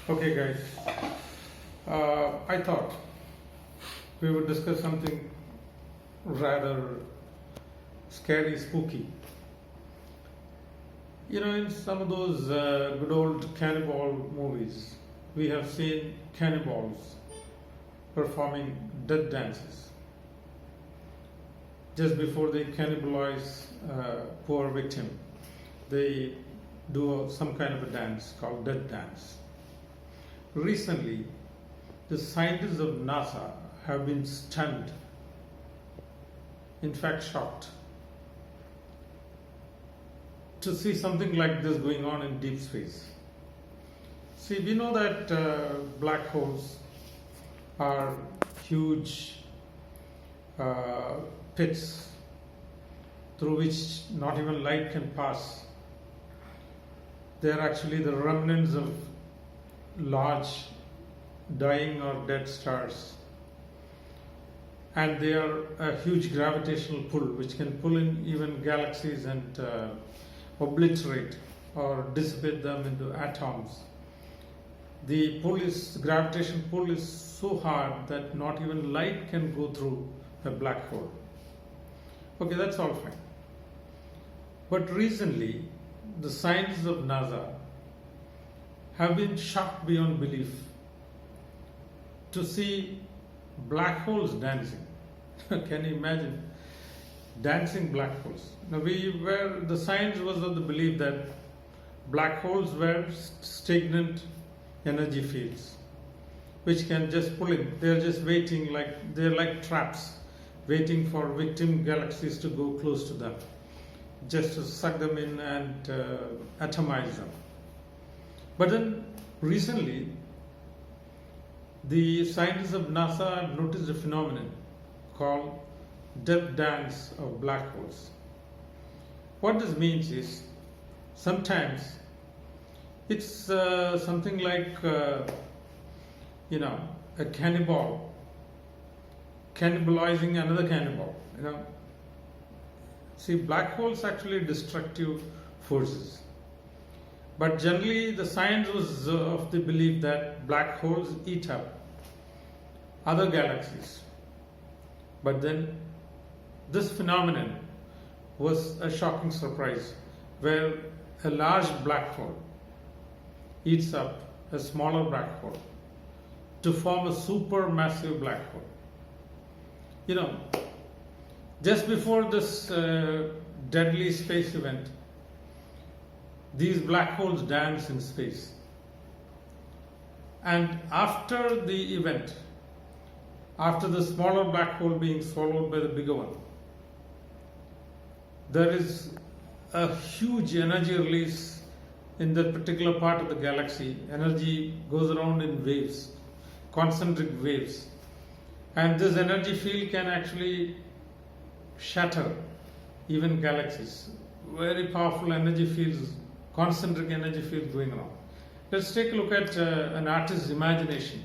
Okay, guys. I thought we would discuss something rather scary, spooky. In some of those good old cannibal movies, we have seen cannibals performing death dances just before they cannibalize poor victim. They do some kind of a dance called death dance. Recently, the scientists of NASA have been stunned, in fact shocked, to see something like this going on in deep space. See, we know that black holes are huge pits through which not even light can pass. They are actually the remnants of large dying or dead stars, and they are a huge gravitational pull which can pull in even galaxies and obliterate or dissipate them into atoms. The gravitational pull is so hard that not even light can go through a black hole. Okay, that's all fine. But recently, the scientists of NASA have been shocked beyond belief to see black holes dancing. Can you imagine? Dancing black holes. Now, the science was of the belief that black holes were stagnant energy fields which can just pull in. They're just waiting, they're like traps, waiting for victim galaxies to go close to them, just to suck them in and atomize them. But then recently, the scientists of NASA have noticed a phenomenon called death dance of black holes. What this means is, sometimes it's something like a cannibal cannibalizing another cannibal. See, black holes actually destructive forces. But generally, the science was of the belief that black holes eat up other galaxies. But then, this phenomenon was a shocking surprise, where a large black hole eats up a smaller black hole to form a supermassive black hole. Just before this deadly space event, these black holes dance in space. And after the event, after the smaller black hole being swallowed by the bigger one, there is a huge energy release in that particular part of the galaxy. Energy goes around in waves, concentric waves. And this energy field can actually shatter even galaxies. Very powerful energy fields, concentric energy fields going around. Let's take a look at an artist's imagination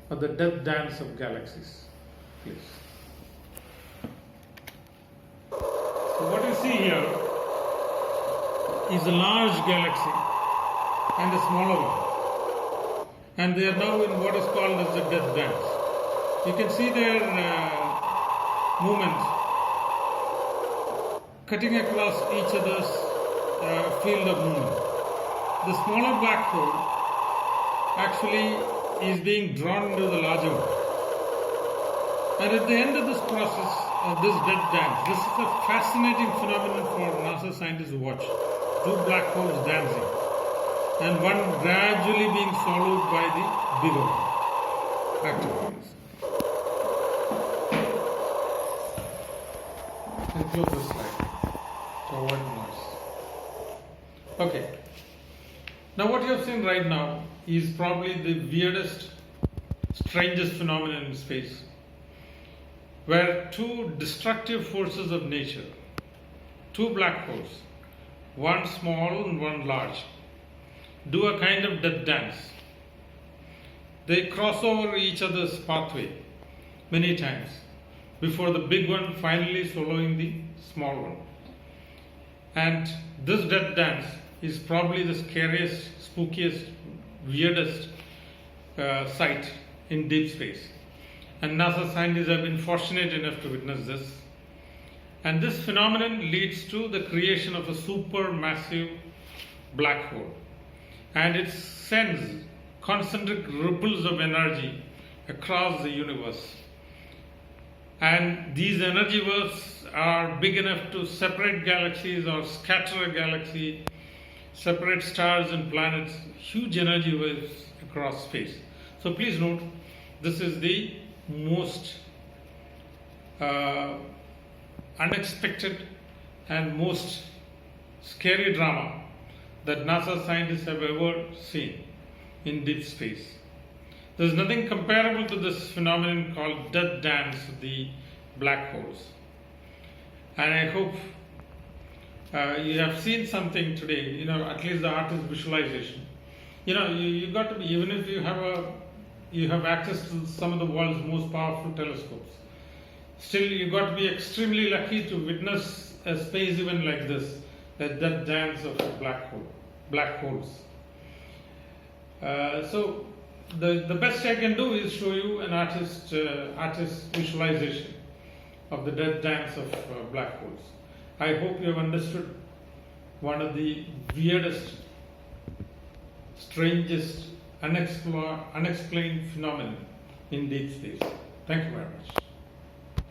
of the death dance of galaxies, please. So what you see here is a large galaxy and a smaller one, and they are now in what is called as the death dance. You can see their movements cutting across each other's field of movement. The smaller black hole actually is being drawn into the larger one. And at the end of this process of this death dance, this is a fascinating phenomenon for NASA scientists to watch. Two black holes dancing, and one gradually being swallowed by the bigger one. Back to you. And close this slide to avoid noise. Okay. Now what you have seen right now is probably the weirdest, strangest phenomenon in space, where two destructive forces of nature, two black holes, one small and one large, do a kind of death dance. They cross over each other's pathway many times before the big one finally swallowing the small one. And this death dance is probably the scariest, spookiest, weirdest sight in deep space. And NASA scientists have been fortunate enough to witness this. And this phenomenon leads to the creation of a supermassive black hole. And it sends concentric ripples of energy across the universe. And these energy waves are big enough to separate galaxies or scatter a galaxy, separate stars and planets, huge energy waves across space. So please note, this is the most unexpected and most scary drama that NASA scientists have ever seen in deep space. There is nothing comparable to this phenomenon called death dance of the black holes. And I hope you have seen something today, at least the artist visualization. You got to be, even if you have access to some of the world's most powerful telescopes, still you got to be extremely lucky to witness a space event like this, the death dance of black holes. So the best I can do is show you an artist visualization of the death dance of black holes. I hope you have understood one of the weirdest, strangest, unexplained phenomenon in deep space. Thank you very much.